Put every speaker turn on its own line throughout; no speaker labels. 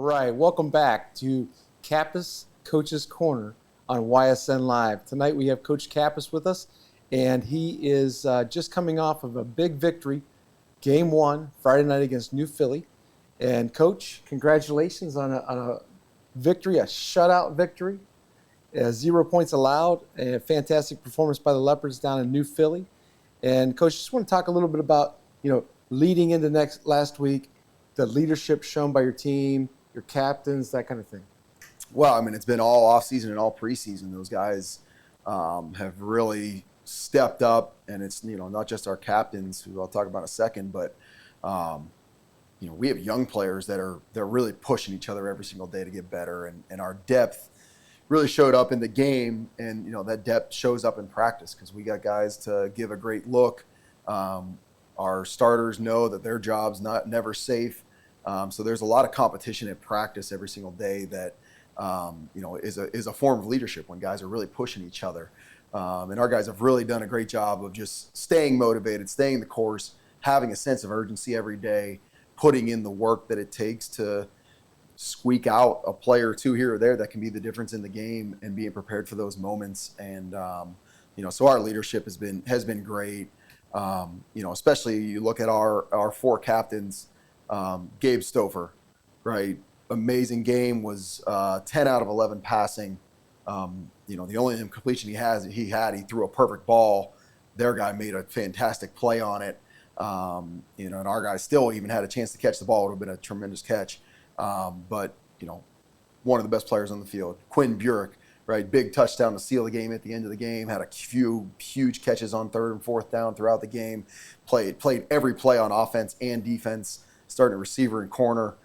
right, welcome back to Kappas Coaches Corner on YSN Live. Tonight we have Coach Kappas with us, and he is just coming off of a big victory, Game 1, Friday night against New Philly. And Coach, congratulations on a victory, a shutout victory. 0 points allowed, a fantastic performance by the Leopards down in New Philly. And Coach, just want to talk a little bit about, leading into last week, the leadership shown by your team, your captains, that kind of thing.
Well, I mean, it's been all offseason and all preseason. Those guys have really stepped up, and it's, not just our captains, who I'll talk about in a second, but, we have young players they're really pushing each other every single day to get better, and our depth really showed up in the game, and, that depth shows up in practice because we got guys to give a great look. Our starters know that their job's never safe. So there's a lot of competition at practice every single day that, is a form of leadership when guys are really pushing each other. And our guys have really done a great job of just staying motivated, staying the course, having a sense of urgency every day, putting in the work that it takes to squeak out a player or two here or there that can be the difference in the game, and being prepared for those moments. And, so our leadership has been great. Especially you look at our four captains. Gabe Stouffer, right? Amazing game, was 10 out of 11 passing. The only incompletion he threw a perfect ball. Their guy made a fantastic play on it. And our guy still even had a chance to catch the ball. It would have been a tremendous catch. But one of the best players on the field, Quinn Burek, right? Big touchdown to seal the game at the end of the game. Had a few huge catches on third and fourth down throughout the game. Played every play on offense and defense. Starting receiver and corner.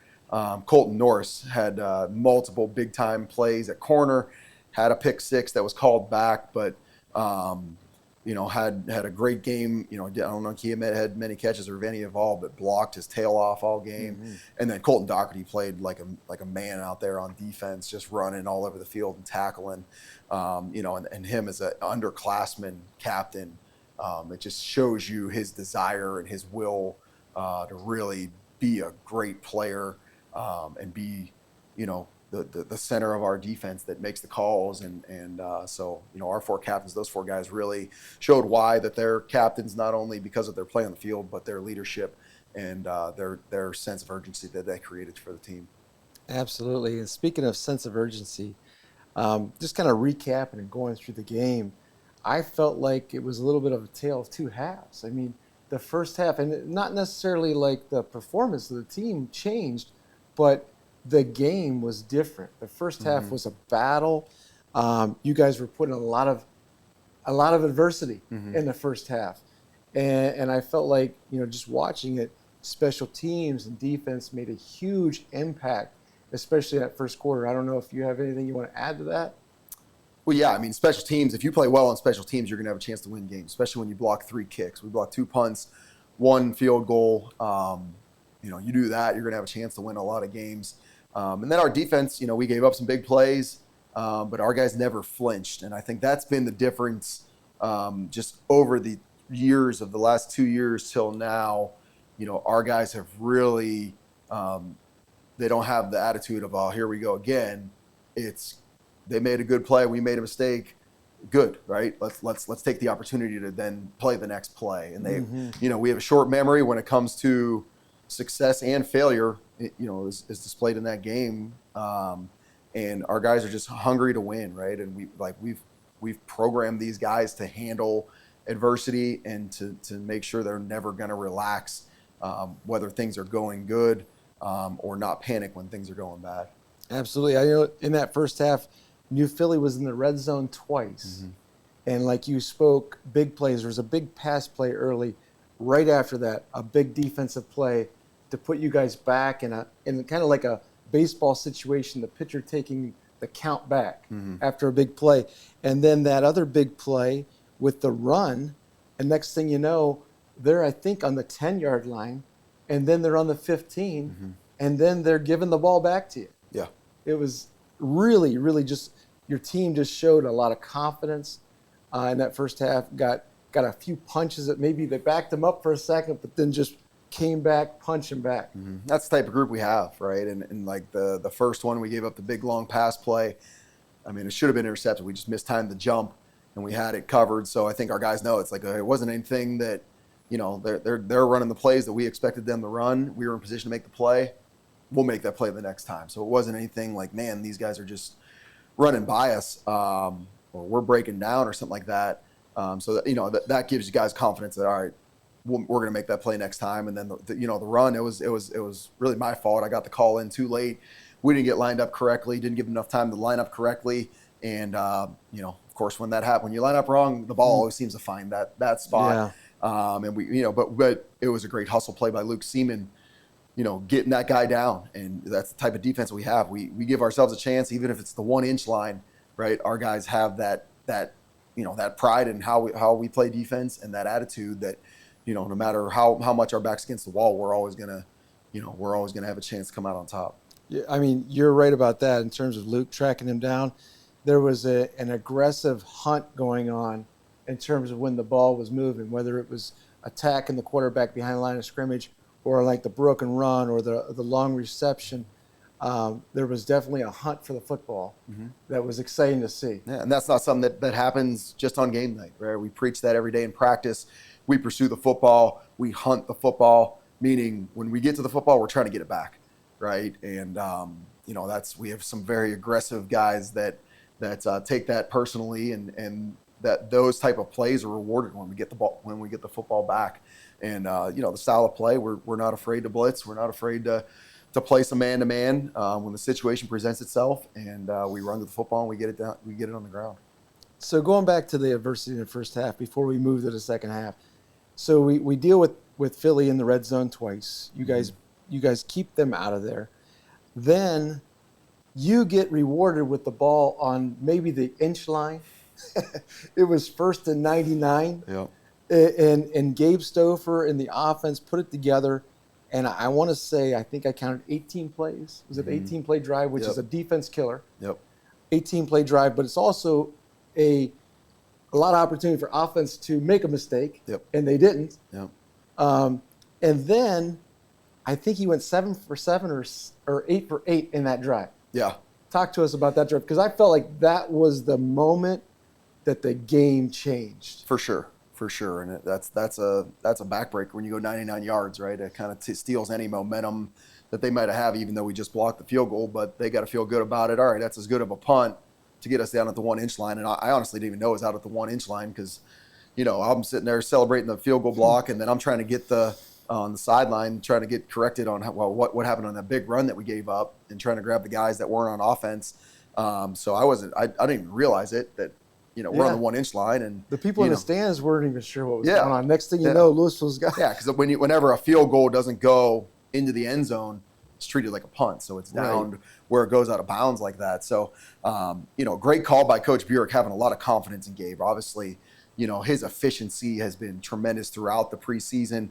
Colton Norris had multiple big-time plays at corner. Had a pick six that was called back, but had a great game. I don't know if he had many catches or if any of all, but blocked his tail off all game. Mm-hmm. And then Colton Doherty played like a man out there on defense, just running all over the field and tackling. And him as an underclassman captain, it just shows you his desire and his will to really be a great player and be, the center of our defense that makes the calls. And so our four captains, those four guys really showed why that they're captains, not only because of their play on the field, but their leadership and their sense of urgency that they created for the team.
Absolutely. And speaking of sense of urgency, just kind of recapping and going through the game, I felt like it was a little bit of a tale of two halves. I mean, the first half, and not necessarily like the performance of the team changed, but the game was different. The first half was a battle. You guys were putting a lot of adversity in the first half, and I felt like just watching it, special teams and defense made a huge impact, especially that first quarter. I don't know if you have anything you want to add to that.
Well, yeah, I mean, special teams, if you play well on special teams, you're going to have a chance to win games, especially when you block 3 kicks. We blocked 2 punts, 1 field goal. You do that, you're going to have a chance to win a lot of games. And then our defense, we gave up some big plays, but our guys never flinched. And I think that's been the difference just over the years of the last 2 years till now. Our guys have really, they don't have the attitude of, oh, here we go again. They made a good play, we made a mistake. Good, right? Let's take the opportunity to then play the next play. And they, we have a short memory when it comes to success and failure. Is displayed in that game. And our guys are just hungry to win, right? And we've programmed these guys to handle adversity and to make sure they're never going to relax, whether things are going good or not panic when things are going bad.
Absolutely. I know in that first half, New Philly was in the red zone twice. And like you spoke, big plays. There was a big pass play early. Right after that, a big defensive play to put you guys back in kind of like a baseball situation, the pitcher taking the count back after a big play. And then that other big play with the run, and next thing you know, they're, I think, on the 10-yard line, and then they're on the 15, and then they're giving the ball back to you.
Yeah.
It was really, really just, your team just showed a lot of confidence in that first half, got a few punches that maybe they backed them up for a second, but then just came back punching back.
Mm-hmm. That's the type of group we have, right? And like the first one, we gave up the big long pass play. I mean, it should have been intercepted. We just mistimed the jump, and we had it covered. So I think our guys know it's like it wasn't anything that, they're running the plays that we expected them to run. We were in position to make the play. We'll make that play the next time. So it wasn't anything like, man, these guys are just running by us, or we're breaking down or something like that. So that, that gives you guys confidence that, all right, we're going to make that play next time. And then the run, it was really my fault. I got the call in too late. We didn't get lined up correctly. Didn't give enough time to line up correctly. And of course, when that happens, when you line up wrong, the ball always seems to find that spot. Yeah. And we, but it was a great hustle play by Luke Seaman, getting that guy down. And that's the type of defense we have. We give ourselves a chance, even if it's the 1 inch line, right? Our guys have that pride in how we play defense and that attitude that, no matter how much our back's against the wall, we're always gonna have a chance to come out on top.
Yeah, I mean, you're right about that in terms of Luke tracking him down. There was an aggressive hunt going on in terms of when the ball was moving, whether it was attacking the quarterback behind the line of scrimmage or like the broken run or the long reception. There was definitely a hunt for the football that was exciting to see.
Yeah, and that's not something that happens just on game night, right? We preach that every day in practice. We pursue the football. We hunt the football, meaning when we get to the football, we're trying to get it back, right? And, we have some very aggressive guys that take that personally and that those type of plays are rewarded when we get the football back. And, the style of play, we're not afraid to blitz. We're not afraid to play some man-to-man when the situation presents itself, and we run to the football and we get it down. We get it on the ground.
So going back to the adversity in the first half before we move to the second half, so we deal with Philly in the red zone twice. You guys keep them out of there. Then you get rewarded with the ball on maybe the inch line. It was 1st and 99.
Yep.
And Gabe Stouffer and the offense put it together. And I want to say, I think I counted 18 plays. Was it 18-play drive, which is a defense killer? Yep. 18-play drive, but it's also a lot of opportunity for offense to make a mistake, and they didn't. Yep. And then I think he went 7 for 7 or 8 for 8 in that drive.
Yeah.
Talk to us about that drive, because I felt like that was the moment that the game changed.
For sure. And that's a backbreaker when you go 99 yards, right? It kind of steals any momentum that they might have, even though we just blocked the field goal, but they got to feel good about it. All right, that's as good of a punt to get us down at the 1 inch line. And I honestly didn't even know it was out at the 1 inch line because, I'm sitting there celebrating the field goal block, and then I'm trying to get on the sideline, trying to get corrected on what happened on that big run that we gave up and trying to grab the guys that weren't on offense. So I didn't even realize it that, we're on the 1 inch line, and
the people in the stands weren't even sure what was going on. Next thing you know, Louisville's got
because whenever a field goal doesn't go into the end zone, it's treated like a punt, so it's down where it goes out of bounds like that. So, great call by Coach Burek, having a lot of confidence in Gabe. Obviously, his efficiency has been tremendous throughout the preseason.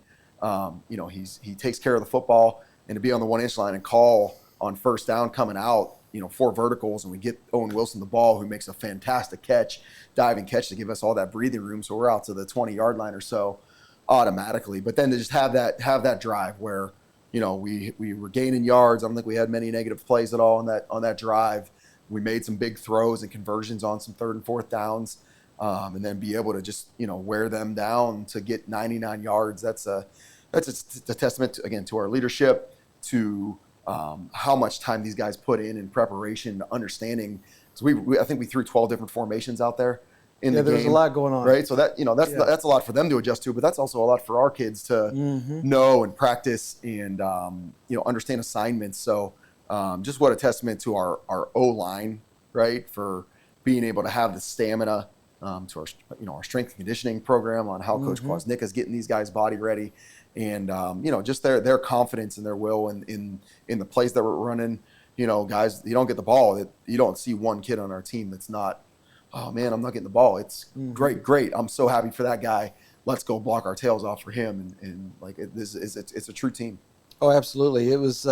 He takes care of the football, and to be on the 1 inch line and call on first down coming out, 4 verticals, and we get Owen Wilson the ball, who makes a fantastic diving catch to give us all that breathing room. So we're out to the 20-yard line or so automatically. But then to just have that drive where, we were gaining yards. I don't think we had many negative plays at all on that drive. We made some big throws and conversions on some 3rd and 4th downs, and then be able to just, wear them down to get 99 yards. That's a testament to our leadership, to how much time these guys put in preparation, understanding. Because I think we threw 12 different formations out there in the game.
There's a lot going on,
right? So that's a lot for them to adjust to, but that's also a lot for our kids to know and practice and understand assignments. So just what a testament to our O-line, right, for being able to have the stamina, to our strength and conditioning program on how Coach Kwasnick is getting these guys body ready. And, just their confidence and their will in the plays that we're running. Guys, you don't get the ball. You don't see one kid on our team that's not, oh, man, I'm not getting the ball. It's great. I'm so happy for that guy. Let's go block our tails off for him. And it's a true team.
Oh, absolutely. It was,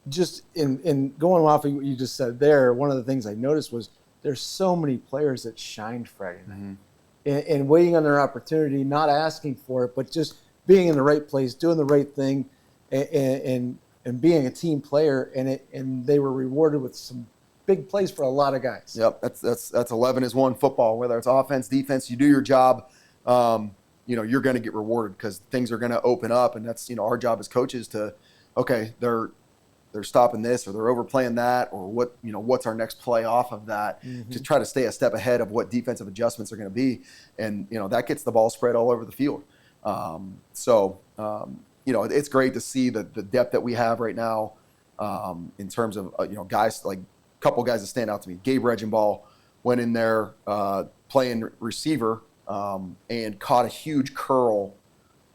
just in going off of what you just said there, one of the things I noticed was there's so many players that shined Friday night. And waiting on their opportunity, not asking for it, but just being in the right place, doing the right thing, and being a team player, and they were rewarded with some big plays for a lot of guys.
Yep, that's 11 is one football. Whether it's offense, defense, you do your job. You're going to get rewarded because things are going to open up, and that's our job as coaches to, okay, they're stopping this or they're overplaying that, or what's our next play off of that, to try to stay a step ahead of what defensive adjustments are going to be, and that gets the ball spread all over the field. It's great to see the depth that we have right now, in terms of guys, like a couple guys that stand out to me. Gabe Regenball went in there playing receiver and caught a huge curl.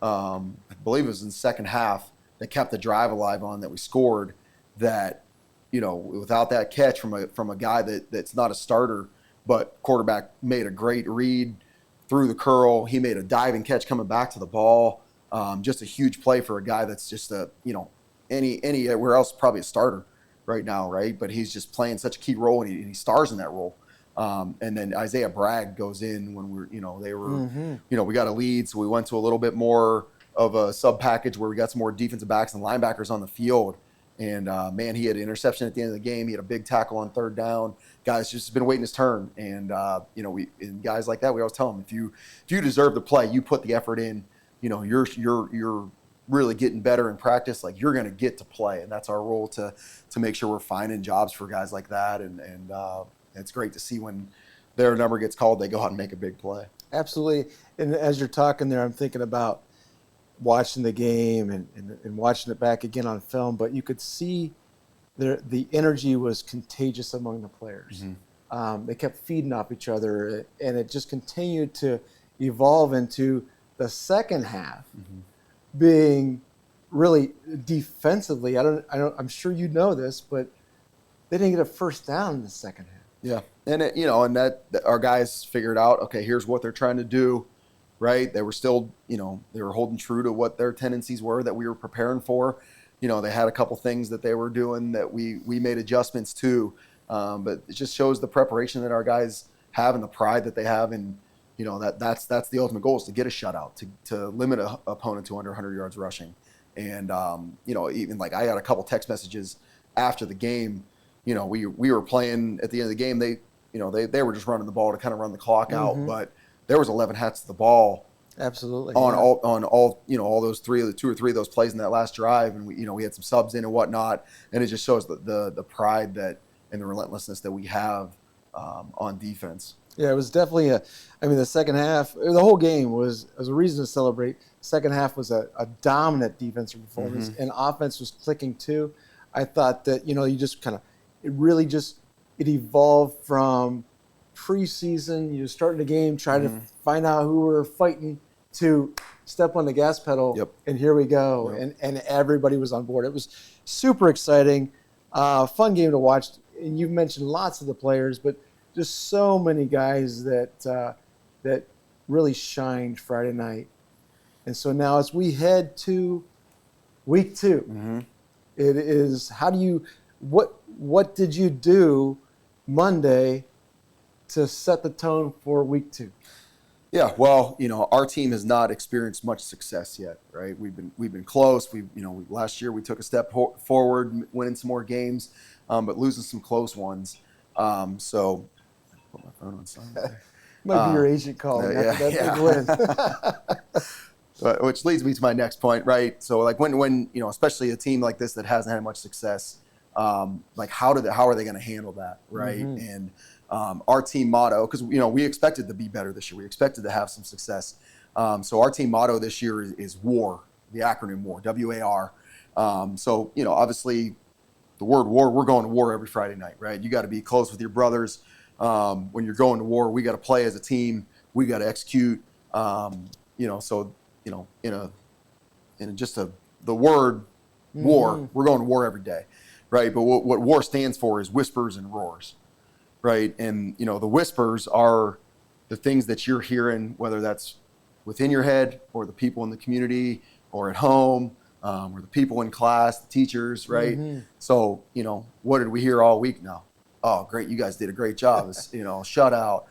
I believe it was in the second half that kept the drive alive on that we scored. That without that catch from a guy that's not a starter, but quarterback made a great read through the curl. He made a diving catch coming back to the ball. Just a huge play for a guy that's just anywhere else probably a starter right now, right? But he's just playing such a key role, and he stars in that role. And then Isaiah Bragg goes in when we got a lead, so we went to a little bit more of a sub package where we got some more defensive backs and linebackers on the field. And he had an interception at the end of the game. He had a big tackle on third down. Guys just been waiting his turn. And and guys like that, we always tell them, if you deserve to play, you put the effort in. You're really getting better in practice. Like, you're going to get to play, and that's our role to make sure we're finding jobs for guys like that. And it's great to see when their number gets called, they go out and make a big play.
Absolutely. And as you're talking there, I'm thinking about watching the game and watching it back again on film, but you could see the energy was contagious among the players. They kept feeding off each other, and it just continued to evolve into the second half being really defensively. I'm sure you know this, but they didn't get a first down in the second half.
Yeah, and that our guys figured out, okay, here's what they're trying to do, right? They were still, they were holding true to what their tendencies were that we were preparing for. They had a couple things that they were doing that we made adjustments to, but it just shows the preparation that our guys have and the pride that they have, and that's the ultimate goal, is to get a shutout, to limit an opponent to under 100 yards rushing. And even like I got a couple text messages after the game. We were playing at the end of the game. They were just running the ball to kind of run the clock out, but there was 11 hats to the ball.
Absolutely.
On all those two or three of those plays in that last drive, and we had some subs in and whatnot, and it just shows the pride that and the relentlessness that we have on defense.
Yeah, it was definitely the second half, the whole game was a reason to celebrate. Second half was a dominant defensive performance, and offense was clicking too. I thought that, you just kind of, it evolved from preseason, starting the game, trying to find out who we're fighting, to step on the gas pedal, and here we go. And everybody was on board. It was super exciting, fun game to watch. And you've mentioned lots of the players, but just so many guys that really shined Friday night. And so now as we head to week 2, it is, what did you do Monday to set the tone for week 2?
Yeah, well, our team has not experienced much success yet, right? We've been close. Last year we took a step forward, winning some more games, but losing some close ones. So put my phone on silent.
Might be your agent calling after that big win.
Which leads me to my next point, right? So like when especially a team like this that hasn't had much success, like how are they going to handle that, right? And our team motto, because we expected to be better this year, we expected to have some success. So our team motto this year is WAR, the acronym WAR, WAR. So obviously the word war, we're going to war every Friday night, right? You got to be close with your brothers. When you're going to war, we got to play as a team. We got to execute. The word war, we're going to war every day, right? But what war stands for is whispers and roars, right? And the whispers are the things that you're hearing, whether that's within your head or the people in the community or at home, or the people in class, the teachers, right? So what did we hear all week now? Oh, great, you guys did a great job. Shutout.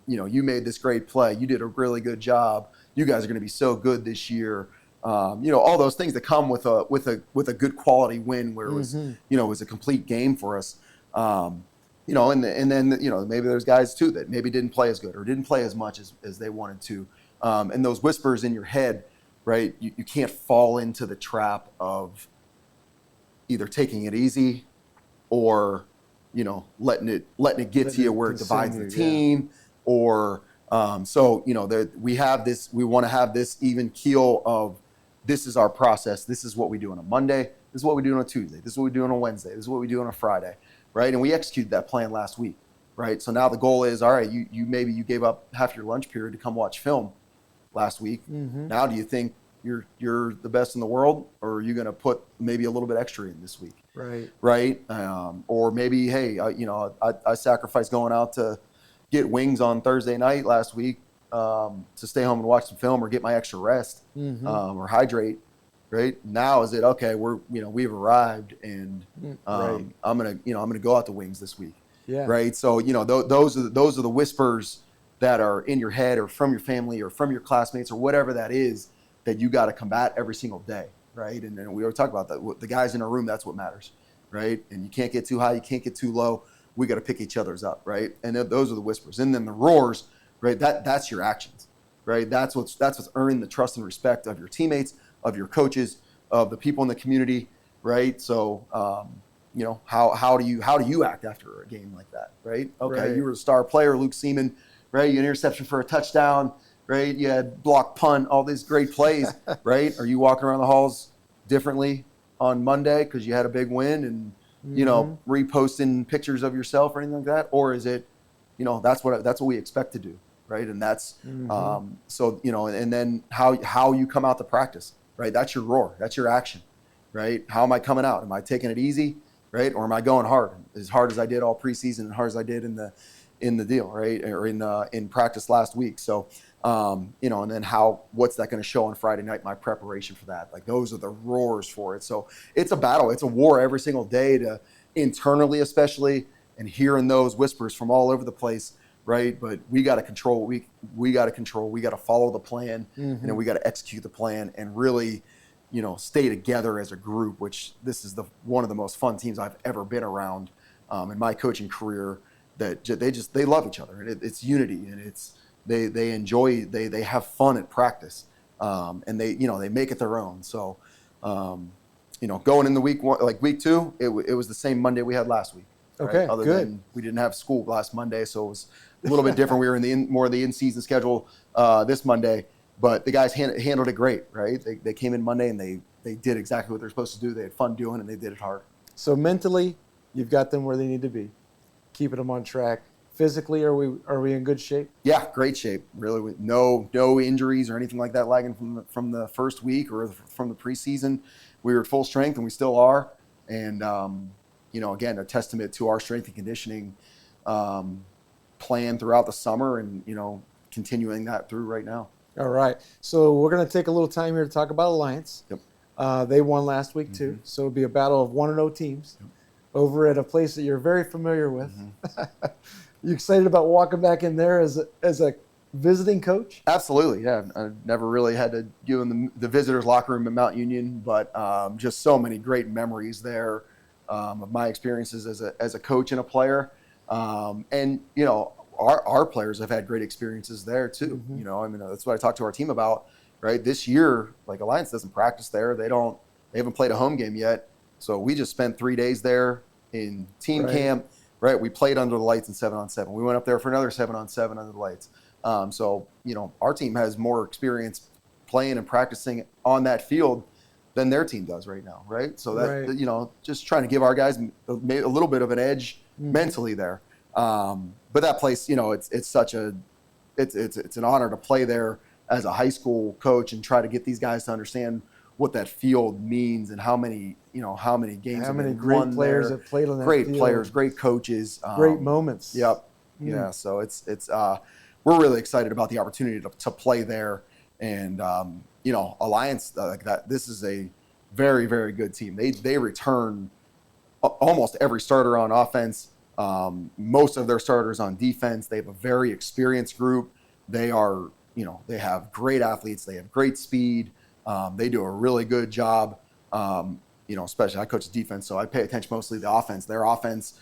You made this great play. You did a really good job. you guys are going to be so good this year. All those things that come with a good quality win where it was, it was a complete game for us. And then maybe there's guys too that maybe didn't play as good or didn't play as much as they wanted to. And those whispers in your head, right? You can't fall into the trap of either taking it easy or, letting it get to you where it divides the team, or we want to have this even keel of, this is our process. This is what we do on a Monday. This is what we do on a Tuesday. This is what we do on a Wednesday. This is what we do on a Friday, right? And we executed that plan last week, right? So now the goal is, all right, you gave up half your lunch period to come watch film last week. Now do you think you're the best in the world, or are you going to put maybe a little bit extra in this week? Right. Or maybe, hey, I sacrificed going out to get wings on Thursday night last week to stay home and watch some film or get my extra rest or hydrate. Right now, is it okay? We've arrived, and I'm gonna go out to wings this week. Right. So those are the whispers that are in your head or from your family or from your classmates or whatever that is that you got to combat every single day. Right. And then we already talked about that. The guys in our room, that's what matters. Right. And you can't get too high. You can't get too low. We got to pick each other's up. Right. And those are the whispers. And then the roars, right. That's your actions. Right. That's what's earning the trust and respect of your teammates, of your coaches, of the people in the community. Right. So, how do you act after a game like that? Right. Okay. You were a star player, Luke Seaman, right. You had an interception for a touchdown. Right, you had block punt, all these great plays. Right, are you walking around the halls differently on Monday because you had a big win and reposting pictures of yourself or anything like that, or is it, that's what we expect to do, right? And that's and then how you come out to practice, right? That's your roar, that's your action, right? How am I coming out? Am I taking it easy, right, or am I going hard as I did all preseason and hard as I did in the deal, right, or in practice last week? So. And then what's that going to show on Friday night, my preparation for that? Like, those are the roars for it. So it's a battle. It's a war every single day, to internally, especially, and hearing those whispers from all over the place. Right. But we got to control. We got to follow the plan, and then we got to execute the plan and really, stay together as a group, which this is one of the most fun teams I've ever been around in my coaching career, that they love each other, and it's unity, and it's, they enjoy, they have fun at practice, and they make it their own. So, going in the week one, like week two, it was the same Monday we had last week. Right?
Okay,
Other
good.
than we didn't have school last Monday, so it was a little bit different. We were in more of the in-season schedule this Monday, but the guys handled it great. Right? They came in Monday and they did exactly what they're supposed to do. They had fun doing it, and they did it hard.
So mentally, you've got them where they need to be, keeping them on track. Physically, are we in good shape?
Yeah, great shape. Really, with no injuries or anything like that lagging from the first week or from the preseason. We were at full strength, and we still are. And again, a testament to our strength and conditioning plan throughout the summer, and continuing that through right now.
All right. So we're going to take a little time here to talk about Alliance.
Yep.
They won last week too, so it'll be a battle of 1-0 teams over at a place that you're very familiar with. You excited about walking back in there as a visiting coach?
Absolutely, yeah. I never really had to go in the visitors' locker room at Mount Union, but just so many great memories there of my experiences as a coach and a player. And our players have had great experiences there too. That's what I talked to our team about. Right, this year, like, Alliance doesn't practice there. They haven't played a home game yet. So we just spent 3 days there in team camp. Right, we played under the lights in 7-on-7. We went up there for another 7-on-7 under the lights. So our team has more experience playing and practicing on that field than their team does right now. Right, so that just trying to give our guys a little bit of an edge mentally there. But that place, it's an honor to play there as a high school coach and try to get these guys to understand what that field means and how many games,
how many great players have played on that
field.
Great
players, great coaches,
great moments.
Yep. Yeah. So it's we're really excited about the opportunity to play there, and Alliance, like that. This is a very, very good team. They return almost every starter on offense, most of their starters on defense. They have a very experienced group. They are they have great athletes. They have great speed. They do a really good job. Especially I coach defense, so I pay attention mostly to the offense. Their offense,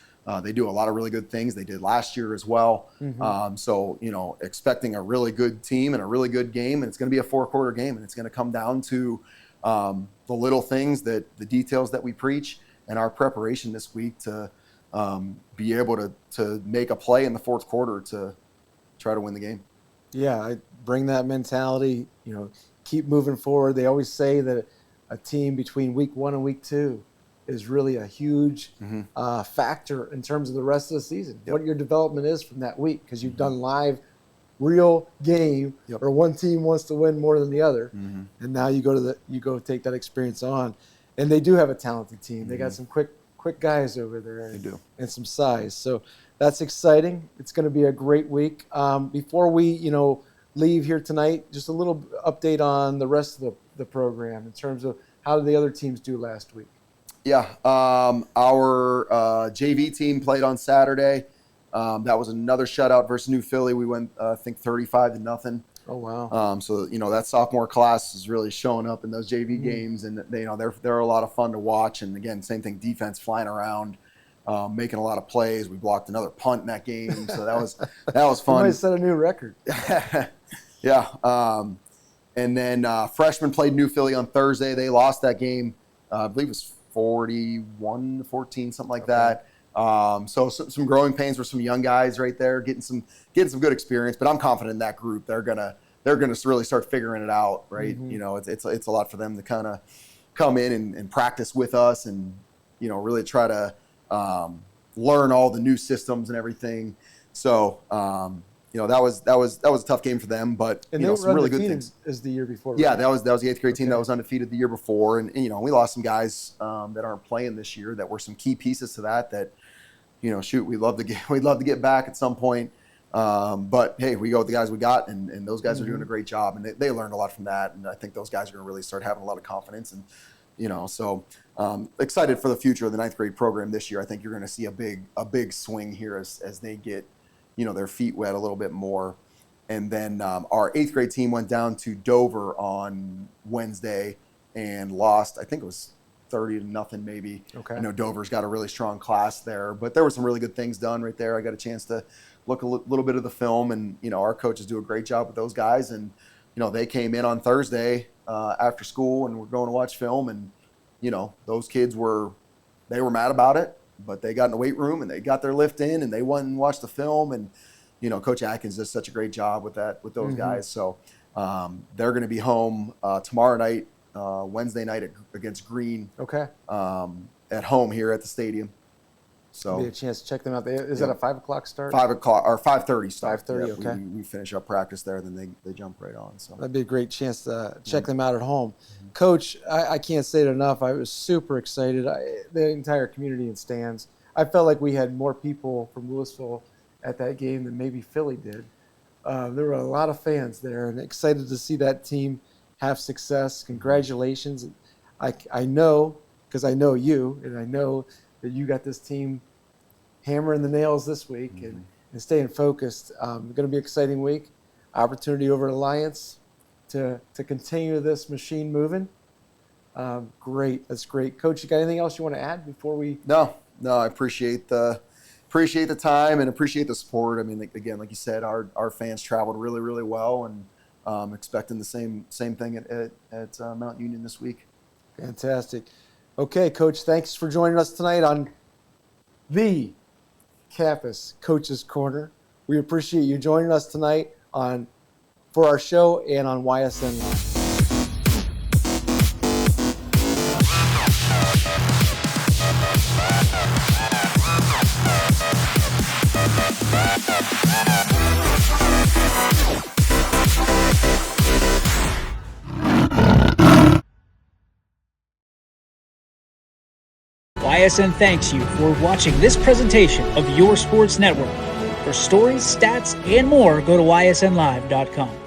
they do a lot of really good things. They did last year as well. Expecting a really good team and a really good game, and it's going to be a 4-quarter game, and it's going to come down to the little things, the details that we preach, and our preparation this week to be able to make a play in the fourth quarter to try to win the game.
Yeah, I bring that mentality, keep moving forward. They always say that a team between week 1 and week 2 is really a huge factor in terms of the rest of the season. What your development is from that week, because you've done live, real game where one team wants to win more than the other, and now you go take that experience on, and they do have a talented team. They got some quick guys over there.
They do,
and some size. So that's exciting. It's going to be a great week. Before we leave here tonight, just a little update on the rest of the program in terms of how did the other teams do last week?
Yeah, our JV team played on Saturday. That was another shutout versus New Philly. We went, I think, 35-0.
Oh wow!
So that sophomore class is really showing up in those JV games, and they're a lot of fun to watch. And again, same thing, defense flying around, making a lot of plays. We blocked another punt in that game, so that was fun.
You might set a new record.
Yeah. And then freshmen played New Philly on Thursday. They lost that game. I believe it was 41-14, something like that. So some growing pains for some young guys right there, getting some good experience. But I'm confident in that group. They're gonna really start figuring it out, right? It's a lot for them to kind of come in and practice with us, and really try to learn all the new systems and everything. So that was a tough game for them, but
and
some really good things.
As the year before.
Yeah, that was the 8th grade team that was undefeated the year before, and we lost some guys that aren't playing this year that were some key pieces to that. We'd love to get back at some point, but hey, we go with the guys we got, and those guys are doing a great job, and they learned a lot from that, and I think those guys are going to really start having a lot of confidence, and so excited for the future of the 9th grade program this year. I think you're going to see a big swing here as they get their feet wet a little bit more. And then our 8th grade team went down to Dover on Wednesday and lost, I think it was 30-0 maybe.
Okay.
I know Dover's got a really strong class there, but there were some really good things done right there. I got a chance to look a little bit of the film, and our coaches do a great job with those guys. And they came in on Thursday after school and were going to watch film, and those kids were mad about it, but they got in the weight room and they got their lift in, and they went and watched the film. And Coach Atkins does such a great job with those guys. So they're going to be home tomorrow night, Wednesday night against Green.
Okay.
At home here at the stadium. So
be a chance to check them out. Is that a 5:00 start?
5:00 or 5:30 start.
5:30.
Yeah,
Okay.
We finish up practice there, then they jump right on. So
that'd be a great chance to check them out at home. Coach, I can't say it enough. I was super excited. The entire community in stands. I felt like we had more people from Louisville at that game than maybe Philly did. There were a lot of fans there, and excited to see that team have success. Congratulations. I know, because I know you, and I know that you got this team hammering the nails this week and staying focused. Going to be an exciting week. Opportunity over at Alliance to continue this machine moving. Great. That's great. Coach, you got anything else you want to add before we?
No, I appreciate the time and appreciate the support. I mean, again, like you said, our fans traveled really, really well, and expecting the same thing at Mount Union this week.
Fantastic. Okay, Coach, thanks for joining us tonight on the Kappas Coaches Corner. We appreciate you joining us tonight for our show and on YSN Live.
YSN thanks you for watching this presentation of your sports network. For stories, stats, and more, go to ysnlive.com.